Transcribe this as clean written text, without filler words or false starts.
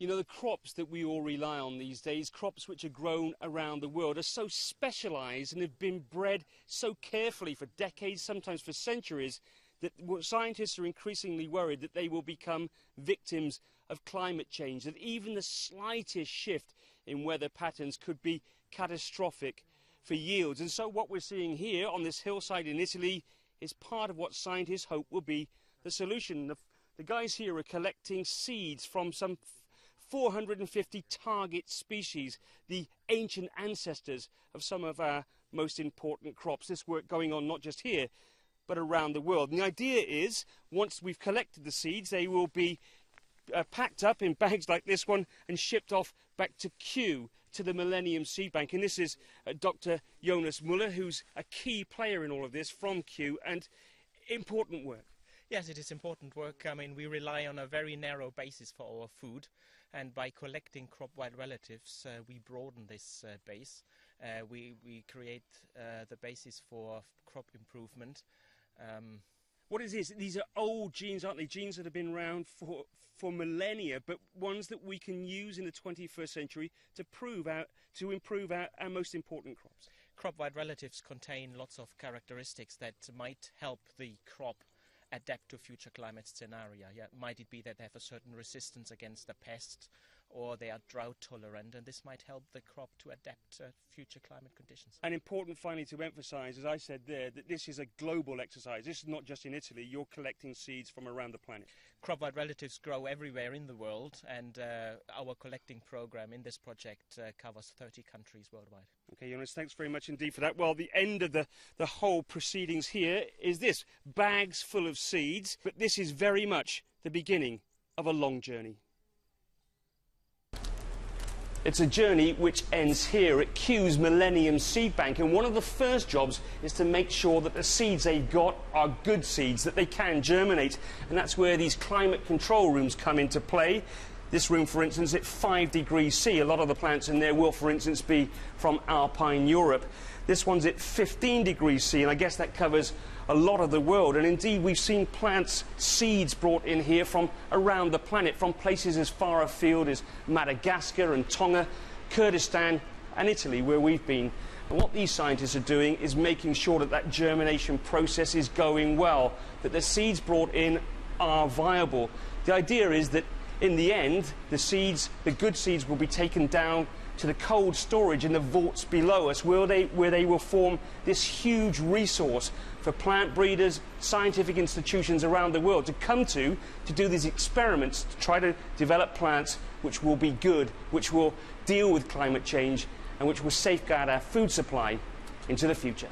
You know, the crops that we all rely on these days, crops which are grown around the world, are so specialised and have been bred so carefully for decades, sometimes for centuries, that scientists are increasingly worried that they will become victims of climate change, that even the slightest shift in weather patterns could be catastrophic for yields. And so what we're seeing here on this hillside in Italy is part of what scientists hope will be the solution. The guys here are collecting seeds from some 450 target species, the ancient ancestors of some of our most important crops. This work going on not just here, but around the world. And the idea is, once we've collected the seeds, they will be packed up in bags like this one and shipped off back to Kew, to the Millennium Seed Bank. And this is Dr. Jonas Muller, who's a key player in all of this from Kew, and important work. Yes, it is important work. I mean, we rely on a very narrow basis for our food, and by collecting crop-wide relatives, we broaden this base. We create the basis for crop improvement. What is this? These are old genes, aren't they? Genes that have been around for millennia, but ones that we can use in the 21st century to improve our most important crops. Crop-wide relatives contain lots of characteristics that might help the crop adapt to future climate scenario. Yeah, might it be that they have a certain resistance against a pest, or they are drought tolerant, and this might help the crop to adapt to future climate conditions. And important finally to emphasise, as I said there, that this is a global exercise. This is not just in Italy. You're collecting seeds from around the planet. Crop-wide relatives grow everywhere in the world, and our collecting program in this project covers 30 countries worldwide. Okay, Jonas, thanks very much indeed for that. Well, the end of the whole proceedings here is this, bags full of seeds, but this is very much the beginning of a long journey. It's a journey which ends here at Kew's Millennium Seed Bank, and one of the first jobs is to make sure that the seeds they've got are good seeds, that they can germinate, and that's where these climate control rooms come into play. This room, for instance, at 5 degrees C. A lot of the plants in there will, for instance, be from Alpine Europe. This one's at 15 degrees C, and I guess that covers a lot of the world. And indeed, we've seen plants, seeds brought in here from around the planet, from places as far afield as Madagascar and Tonga, Kurdistan and Italy, where we've been. And what these scientists are doing is making sure that that germination process is going well, that the seeds brought in are viable. The idea is that in the end, the seeds, the good seeds, will be taken down to the cold storage in the vaults below us, where they will form this huge resource for plant breeders, scientific institutions around the world to come to do these experiments, to try to develop plants which will be good, which will deal with climate change, and which will safeguard our food supply into the future.